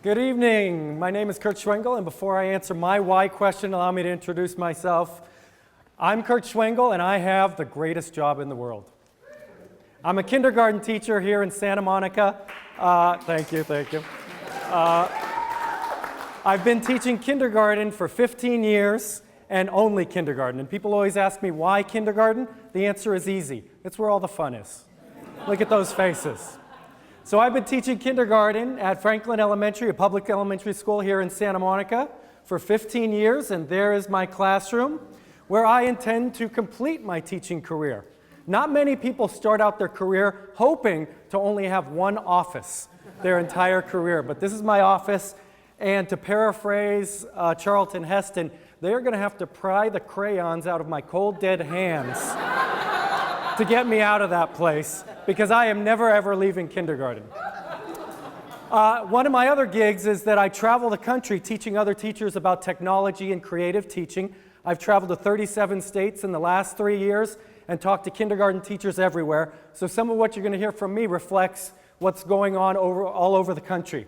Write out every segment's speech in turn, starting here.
Good evening. My name is Kurt Schwengel, and before I answer my why question, allow me to introduce myself. I'm Kurt Schwengel, and I have the greatest job in the world. I'm a kindergarten teacher here in Santa Monica. Thank you. I've been teaching kindergarten for 15 years, and only kindergarten. And people always ask me, why kindergarten? The answer is easy. It's where all the fun is. Look at those faces. So I've been teaching kindergarten at Franklin Elementary, a public elementary school here in Santa Monica, for 15 years, and there is my classroom where I intend to complete my teaching career. Not many people start out their career hoping to only have one office their entire career, but this is my office, and to paraphrase Charlton Heston, they're going to have to pry the crayons out of my cold, dead hands to get me out of that place, because I am never, ever leaving kindergarten. One of my other gigs is that I travel the country teaching other teachers about technology and creative teaching. I've traveled to 37 states in the last 3 years and talked to kindergarten teachers everywhere. So some of what you're going to hear from me reflects what's going on all over the country.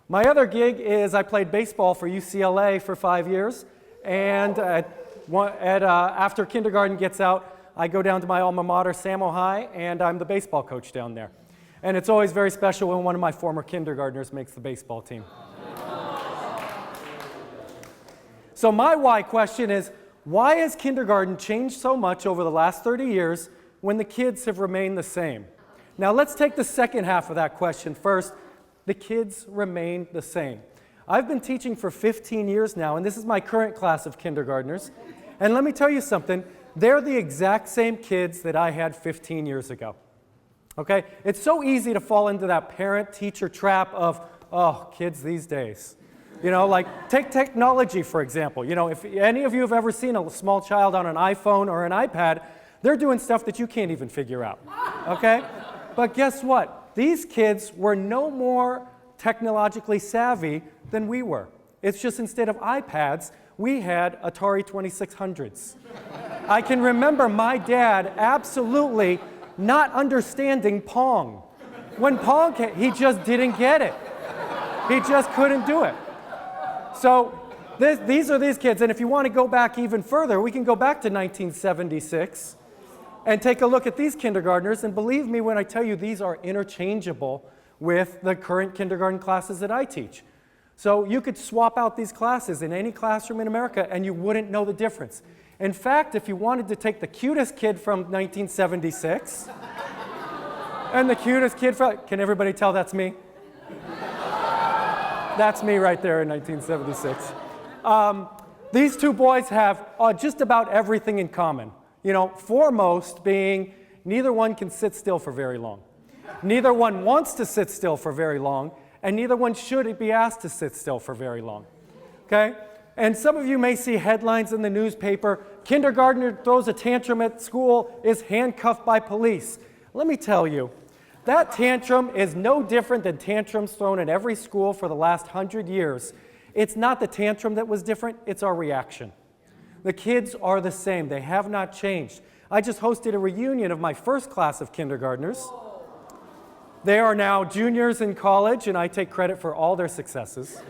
My other gig is I played baseball for UCLA for 5 years, and after kindergarten gets out, I go down to my alma mater, Samo High, and I'm the baseball coach down there. And it's always very special when one of my former kindergartners makes the baseball team. So my why question is, why has kindergarten changed so much over the last 30 years when the kids have remained the same? Now let's take the second half of that question first. The kids remain the same. I've been teaching for 15 years now, and this is my current class of kindergartners. And let me tell you something, they're the exact same kids that I had 15 years ago. Okay? It's so easy to fall into that parent-teacher trap of, oh, kids these days. You know, like, take technology, for example. You know, if any of you have ever seen a small child on an iPhone or an iPad, they're doing stuff that you can't even figure out. Okay? But guess what? These kids were no more technologically savvy than we were. It's just instead of iPads, we had Atari 2600s. I can remember my dad absolutely not understanding Pong. When Pong came, he just didn't get it. He just couldn't do it. So these are these kids, and if you want to go back even further, we can go back to 1976 and take a look at these kindergartners, and believe me when I tell you these are interchangeable with the current kindergarten classes that I teach. So you could swap out these classes in any classroom in America and you wouldn't know the difference. In fact, if you wanted to take the cutest kid from 1976 and the cutest kid from, can everybody tell that's me? That's me right there in 1976. These two boys have just about everything in common. You know, foremost being neither one can sit still for very long. Neither one wants to sit still for very long, and neither one should be asked to sit still for very long. Okay? And some of you may see headlines in the newspaper, kindergartner throws a tantrum at school, is handcuffed by police. Let me tell you, that tantrum is no different than tantrums thrown at every school for the last 100 years. It's not the tantrum that was different, it's our reaction. The kids are the same, they have not changed. I just hosted a reunion of my first class of kindergartners. They are now juniors in college, and I take credit for all their successes.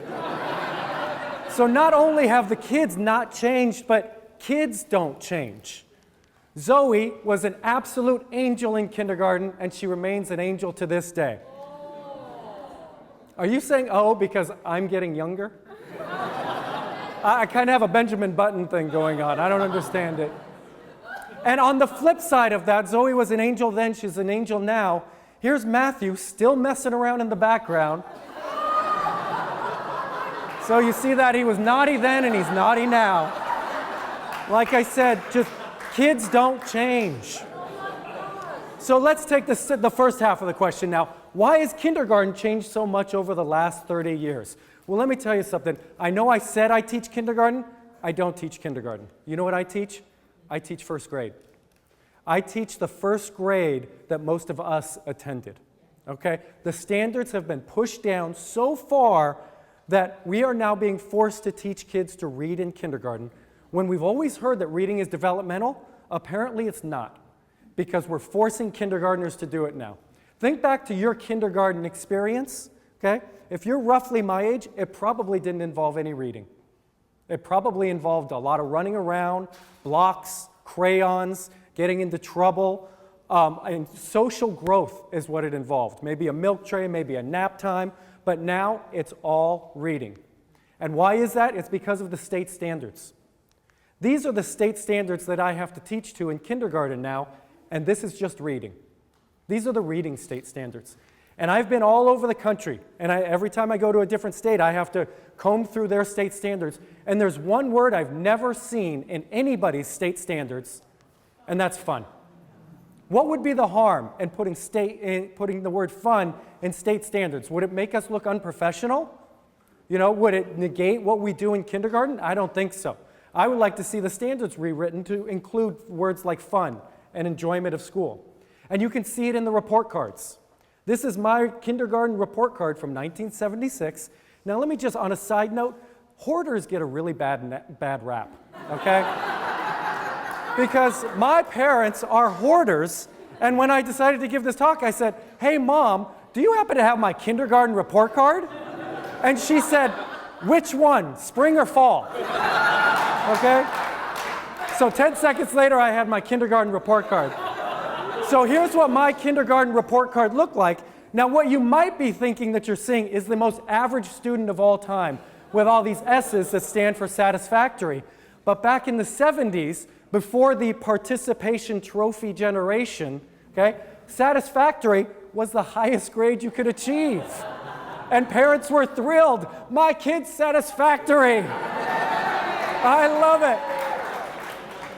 So not only have the kids not changed, but kids don't change. Zoe was an absolute angel in kindergarten, and she remains an angel to this day. Are you saying, oh, because I'm getting younger? I kind of have a Benjamin Button thing going on. I don't understand it. And on the flip side of that, Zoe was an angel then, she's an angel now. Here's Matthew still messing around in the background. So you see that he was naughty then and he's naughty now. Like I said, just kids don't change. So let's take the first half of the question now. Why has kindergarten changed so much over the last 30 years? Well, let me tell you something. I know I said I teach kindergarten. I don't teach kindergarten. You know what I teach? I teach first grade. I teach the first grade that most of us attended. Okay? The standards have been pushed down so far that we are now being forced to teach kids to read in kindergarten. When we've always heard that reading is developmental, apparently it's not. because we're forcing kindergartners to do it now. Think back to your kindergarten experience, okay? If you're roughly my age, it probably didn't involve any reading. It probably involved a lot of running around, blocks, crayons, getting into trouble, and social growth is what it involved. Maybe a milk tray, maybe a nap time, but now it's all reading. And why is that? It's because of the state standards. These are the state standards that I have to teach to in kindergarten now, and this is just reading. These are the reading state standards. And I've been all over the country, and every time I go to a different state, I have to comb through their state standards. And there's one word I've never seen in anybody's state standards, and that's fun. What would be the harm in putting the word fun in state standards? Would it make us look unprofessional? Would it negate what we do in kindergarten? I don't think so. I would like to see the standards rewritten to include words like fun and enjoyment of school. And you can see it in the report cards. This is my kindergarten report card from 1976. Now let me just, on a side note, hoarders get a really bad rap, okay? Because my parents are hoarders, and when I decided to give this talk, I said, "Hey Mom, do you happen to have my kindergarten report card?" And she said, "Which one, spring or fall?" Okay? So 10 seconds later, I had my kindergarten report card. So here's what my kindergarten report card looked like. Now what you might be thinking that you're seeing is the most average student of all time with all these S's that stand for satisfactory. But back in the 70s, before the participation trophy generation, okay, satisfactory was the highest grade you could achieve. And parents were thrilled. My kid's satisfactory. I love it.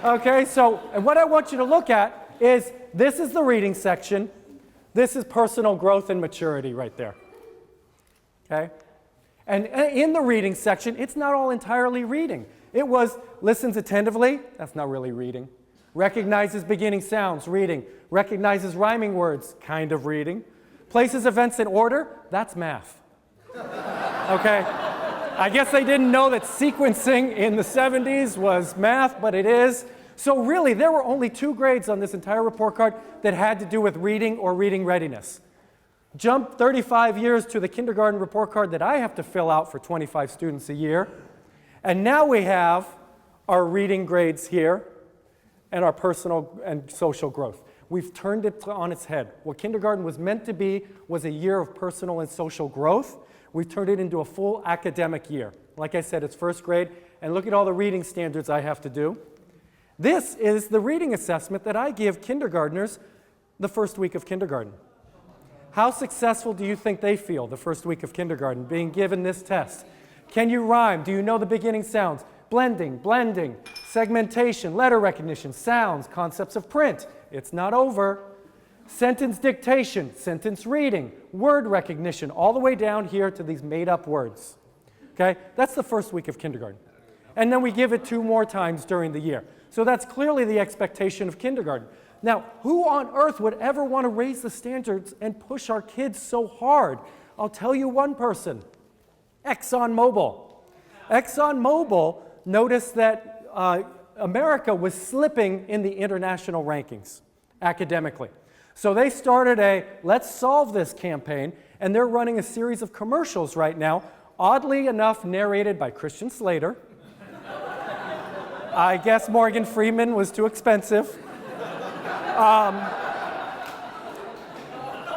Okay, so and what I want you to look at is this is the reading section. This is personal growth and maturity right there. Okay? And in the reading section, it's not all entirely reading. It was listens attentively, that's not really reading. Recognizes beginning sounds, reading. Recognizes rhyming words, kind of reading. Places events in order, that's math. Okay? I guess they didn't know that sequencing in the 70s was math, but it is. So really, there were only 2 grades on this entire report card that had to do with reading or reading readiness. Jump 35 years to the kindergarten report card that I have to fill out for 25 students a year. And now we have our reading grades here and our personal and social growth. We've turned it on its head. What kindergarten was meant to be was a year of personal and social growth. We've turned it into a full academic year. Like I said, it's first grade, and look at all the reading standards I have to do. This is the reading assessment that I give kindergartners the first week of kindergarten. How successful do you think they feel the first week of kindergarten being given this test? Can you rhyme? Do you know the beginning sounds? Blending, segmentation, letter recognition, sounds, concepts of print. It's not over. Sentence dictation, sentence reading, word recognition, all the way down here to these made-up words. Okay? That's the first week of kindergarten. And then we give it 2 more times during the year. So that's clearly the expectation of kindergarten. Now, who on earth would ever want to raise the standards and push our kids so hard? I'll tell you one person, ExxonMobil. ExxonMobil noticed that America was slipping in the international rankings academically. So they started a Let's Solve This campaign, and they're running a series of commercials right now, oddly enough narrated by Christian Slater. I guess Morgan Freeman was too expensive.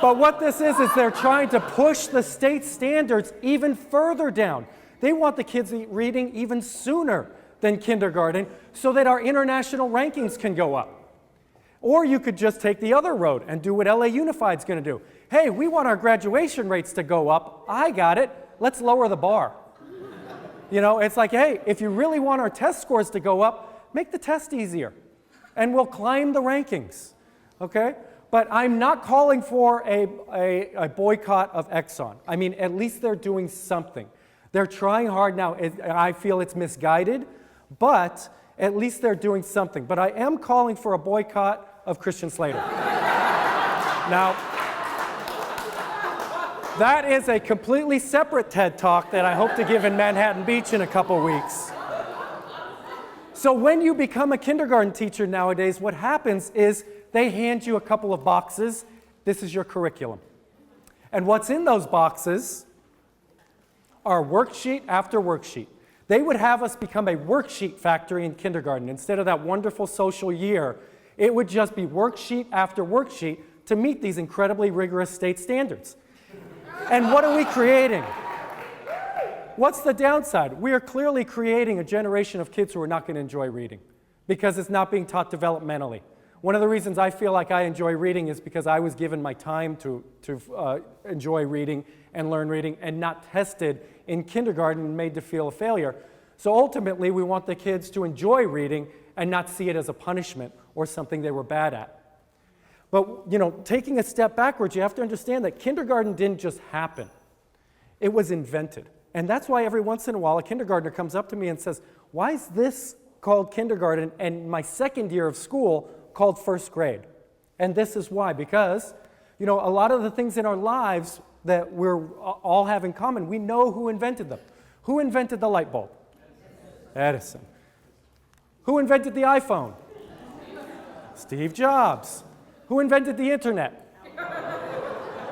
But what this is they're trying to push the state standards even further down. They want the kids reading even sooner than kindergarten so that our international rankings can go up. Or you could just take the other road and do what LA Unified's going to do. Hey, we want our graduation rates to go up. I got it. Let's lower the bar. It's like, hey, if you really want our test scores to go up, make the test easier. And we'll climb the rankings. Okay? But I'm not calling for a boycott of Exxon. I mean, at least they're doing something. They're trying hard now. I feel it's misguided, but at least they're doing something. But I am calling for a boycott of Christian Slater. Now, that is a completely separate TED Talk that I hope to give in Manhattan Beach in a couple weeks. So when you become a kindergarten teacher nowadays, what happens is they hand you a couple of boxes. This is your curriculum. And what's in those boxes are worksheet after worksheet. They would have us become a worksheet factory in kindergarten. Instead of that wonderful social year, it would just be worksheet after worksheet to meet these incredibly rigorous state standards. And what are we creating? What's the downside? We are clearly creating a generation of kids who are not going to enjoy reading because it's not being taught developmentally. One of the reasons I feel like I enjoy reading is because I was given my time to enjoy reading and learn reading and not tested in kindergarten and made to feel a failure. So ultimately, we want the kids to enjoy reading and not see it as a punishment or something they were bad at. But, taking a step backwards, you have to understand that kindergarten didn't just happen. It was invented. And that's why every once in a while a kindergartner comes up to me and says, why is this called kindergarten and my second year of school called first grade? And this is why, because, a lot of the things in our lives that we're all have in common, we know who invented them. Who invented the light bulb? Edison. Who invented the iPhone? Steve Jobs. Who invented the internet?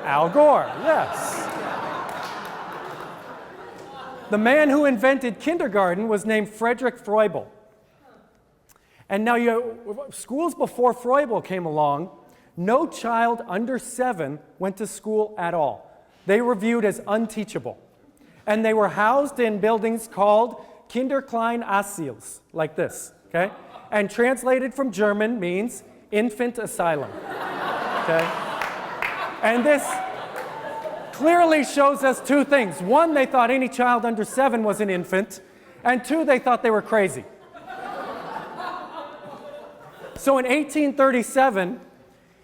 Al Gore, yes. The man who invented kindergarten was named Frederick Froebel. And now, schools before Froebel came along, no child under 7 went to school at all. They were viewed as unteachable. And they were housed in buildings called Kinderkleinasils, like this, okay? And translated from German means infant asylum, okay? And this clearly shows us two things. One, they thought any child under 7 was an infant, and two, they thought they were crazy. So in 1837,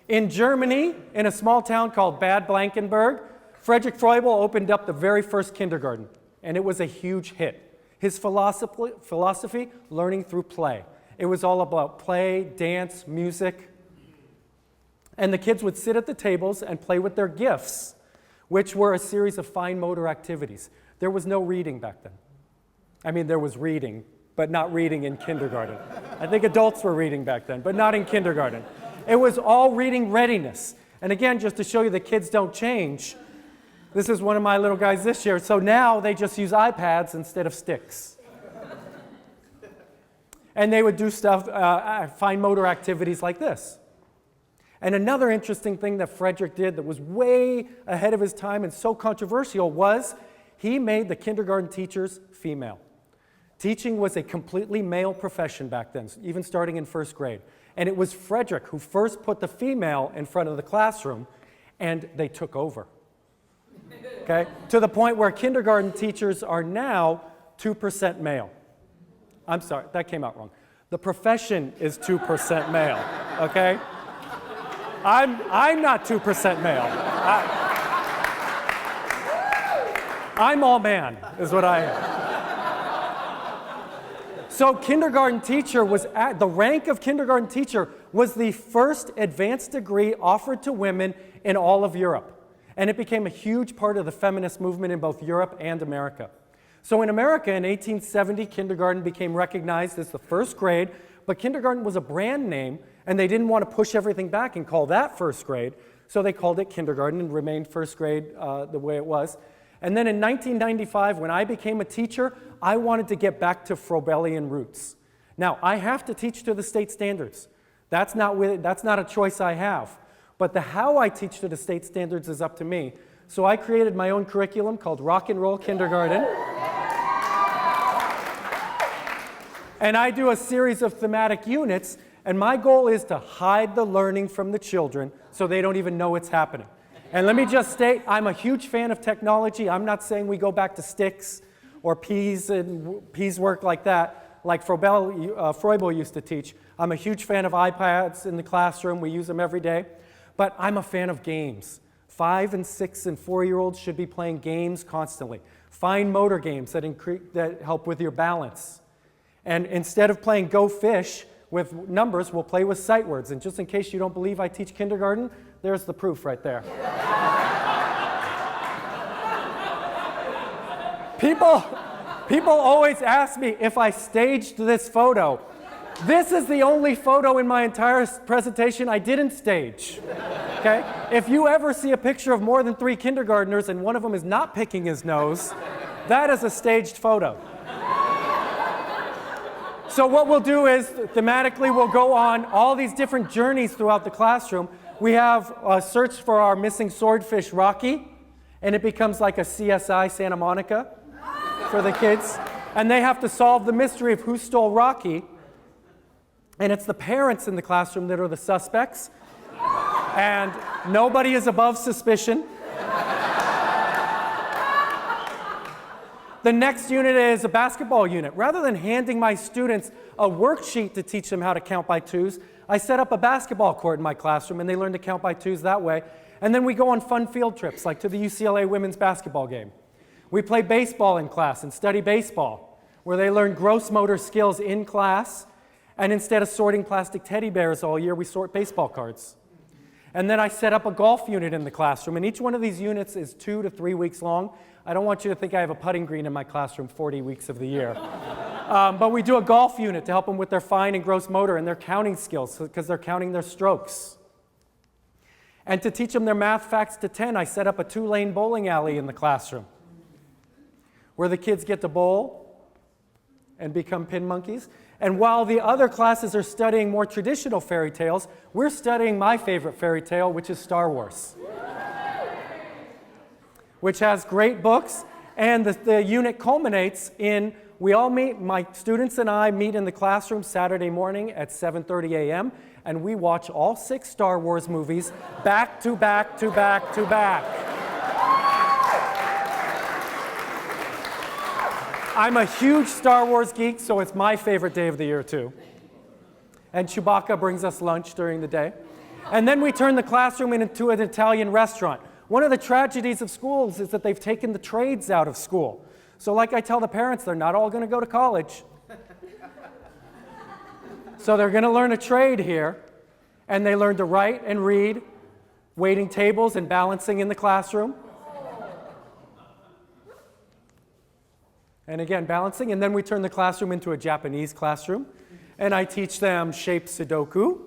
in Germany, in a small town called Bad Blankenburg, Frederick Froebel opened up the very first kindergarten, and it was a huge hit. His philosophy, learning through play. It was all about play, dance, music. And the kids would sit at the tables and play with their gifts, which were a series of fine motor activities. There was no reading back then. I mean, there was reading, but not reading in kindergarten. I think adults were reading back then, but not in kindergarten. It was all reading readiness. And again, just to show you the kids don't change, this is one of my little guys this year. So now they just use iPads instead of sticks. And they would do stuff, fine motor activities like this. And another interesting thing that Frederick did that was way ahead of his time and so controversial was he made the kindergarten teachers female. Teaching was a completely male profession back then, even starting in first grade. And it was Frederick who first put the female in front of the classroom, and they took over. Okay? To the point where kindergarten teachers are now 2% male. I'm sorry, that came out wrong. The profession is 2% male, okay? I'm not 2% male. I'm all man, is what I am. So kindergarten teacher was the rank of kindergarten teacher was the first advanced degree offered to women in all of Europe. And it became a huge part of the feminist movement in both Europe and America. So in America in 1870, kindergarten became recognized as the first grade, but kindergarten was a brand name, and they didn't want to push everything back and call that first grade, so they called it kindergarten and remained first grade the way it was. And then in 1995, when I became a teacher, I wanted to get back to Froebelian roots. Now, I have to teach to the state standards. That's not a choice I have. But the how I teach to the state standards is up to me. So I created my own curriculum called Rock and Roll Kindergarten. And I do a series of thematic units, and my goal is to hide the learning from the children so they don't even know it's happening. And let me just state, I'm a huge fan of technology. I'm not saying we go back to sticks or peas and piecework like that, like Froebel used to teach. I'm a huge fan of iPads in the classroom. We use them every day. But I'm a fan of games. 5 and 6 and 4-year-olds should be playing games constantly. Fine motor games that help with your balance. And instead of playing Go Fish with numbers, we'll play with sight words. And just in case you don't believe I teach kindergarten, there's the proof right there. People always ask me if I staged this photo. This is the only photo in my entire presentation I didn't stage. Okay? If you ever see a picture of more than 3 kindergartners and one of them is not picking his nose, that is a staged photo. So what we'll do is, thematically, we'll go on all these different journeys throughout the classroom. We have a search for our missing swordfish, Rocky, and it becomes like a CSI Santa Monica for the kids. And they have to solve the mystery of who stole Rocky. And it's the parents in the classroom that are the suspects. And nobody is above suspicion. The next unit is a basketball unit. Rather than handing my students a worksheet to teach them how to count by twos, I set up a basketball court in my classroom and they learn to count by twos that way. And then we go on fun field trips, like to the UCLA women's basketball game. We play baseball in class and study baseball, where they learn gross motor skills in class. And instead of sorting plastic teddy bears all year, we sort baseball cards. And then I set up a golf unit in the classroom, and each one of these units is 2 to 3 weeks long. I don't want you to think I have a putting green in my classroom 40 weeks of the year. But we do a golf unit to help them with their fine and gross motor and their counting skills, because they're counting their strokes. And to teach them their math facts to 10, I set up a 2-lane bowling alley in the classroom, where the kids get to bowl and become pin monkeys. And while the other classes are studying more traditional fairy tales, we're studying my favorite fairy tale, which is Star Wars, which has great books. And the unit culminates in, we all meet, my students and I meet in the classroom Saturday morning at 7:30 a.m., and we watch all 6 Star Wars movies back to back to back to back. I'm a huge Star Wars geek, so it's my favorite day of the year, too. And Chewbacca brings us lunch during the day. And then we turn the classroom into an Italian restaurant. One of the tragedies of schools is that they've taken the trades out of school. So like I tell the parents, they're not all going to go to college. So they're going to learn a trade here, and they learn to write and read, waiting tables and balancing in the classroom. And again, balancing, and then we turn the classroom into a Japanese classroom, and I teach them shape Sudoku.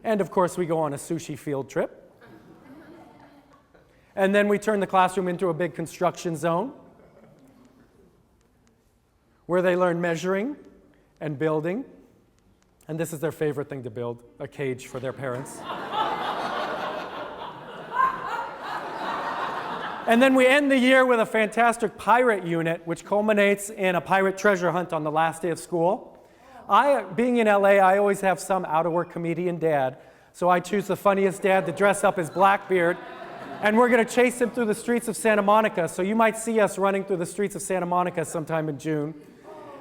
And of course, we go on a sushi field trip. And then we turn the classroom into a big construction zone, where they learn measuring and building. And this is their favorite thing to build, a cage for their parents. And then we end the year with a fantastic pirate unit, which culminates in a pirate treasure hunt on the last day of school. Being in LA, I always have some out-of-work comedian dad, so I choose the funniest dad to dress up as Blackbeard, and we're going to chase him through the streets of Santa Monica, so you might see us running through the streets of Santa Monica sometime in June.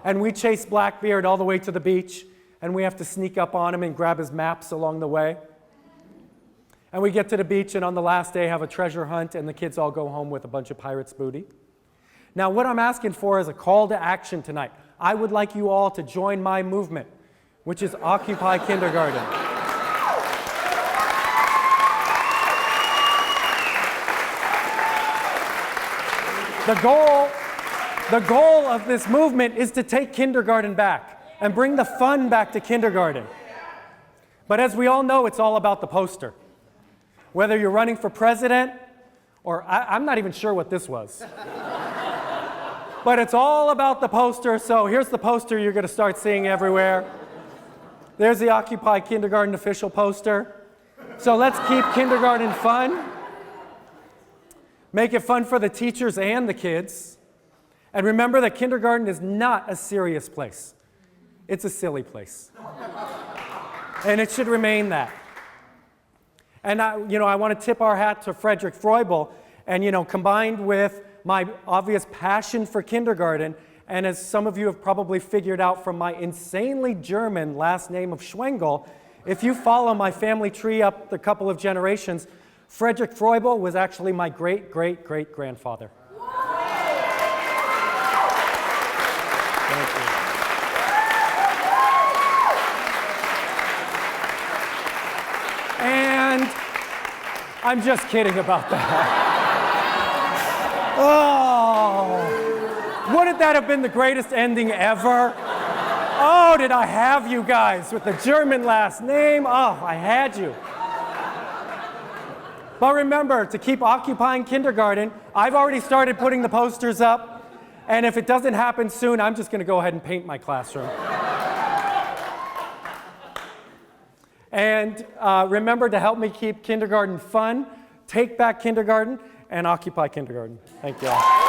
And we chase Blackbeard all the way to the beach, and we have to sneak up on him and grab his maps along the way. And we get to the beach, and on the last day have a treasure hunt, and the kids all go home with a bunch of pirates' booty. Now, what I'm asking for is a call to action tonight. I would like you all to join my movement, which is Occupy Kindergarten. The goal of this movement is to take kindergarten back and bring the fun back to kindergarten. But as we all know, it's all about the poster. Whether you're running for president, or I'm not even sure what this was. But it's all about the poster, so here's the poster you're going to start seeing everywhere. There's the Occupy Kindergarten official poster. So let's keep kindergarten fun. Make it fun for the teachers and the kids. And remember that kindergarten is not a serious place. It's a silly place. And it should remain that. And I want to tip our hat to Frederick Froebel, and combined with my obvious passion for kindergarten, and as some of you have probably figured out from my insanely German last name of Schwengel, if you follow my family tree up a couple of generations, Frederick Froebel was actually my great-great-great-grandfather. Thank you. And I'm just kidding about that. Oh, wouldn't that have been the greatest ending ever? Oh, did I have you guys with the German last name? Oh, I had you. But remember, to keep occupying kindergarten, I've already started putting the posters up, and if it doesn't happen soon, I'm just going to go ahead and paint my classroom. And remember to help me keep kindergarten fun, take back kindergarten, and occupy kindergarten. Thank you all.